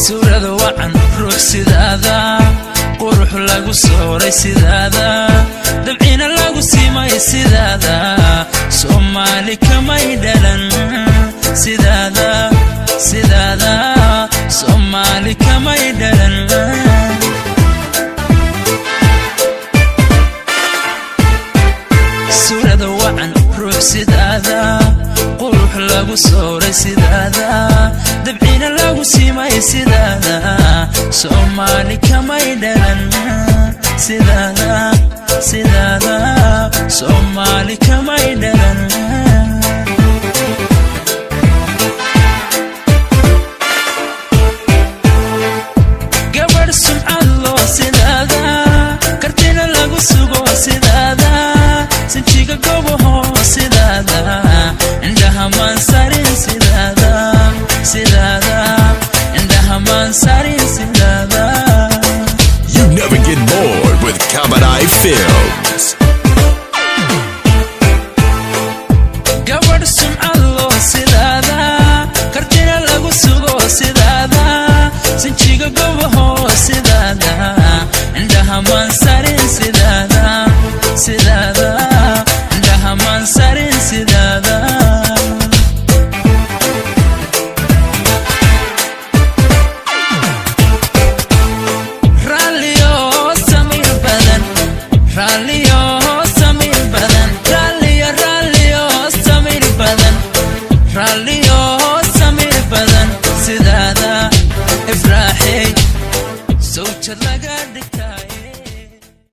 suurada wacan ruux sidaada qurux lagu sooray sidaada dabciina lagu siimay sidaada Soomaali kamay dhalan sidaada sidaada Soomaali kamay dhalan suurada wacan ruux sidaada qurux lagu sooray sidaada dabciina lagu siimay sidaada Soomaali kamay dhalan sidaada sidaada Soomaali kamay dhalan gabar sumcad loo sidaada kartina lagu sugo sidaada sinjiga goboho sidaada indhaha maan sarin sidaada sidaada indhaha maan sarin sidaada. You never get bored with Kamadai Films. gabar sumcad loo sidaada kartina lagu sugo sidaada sinjiga goboho sidaada indhaha maan sarin sidaada sidaada indhaha maan sarin sidaada. raalliyo samir badan raalliyo samir badan raalliyo raalliyo samir badan raalliyo samir badan sidaada ifraaxay sawjad laga dhigtay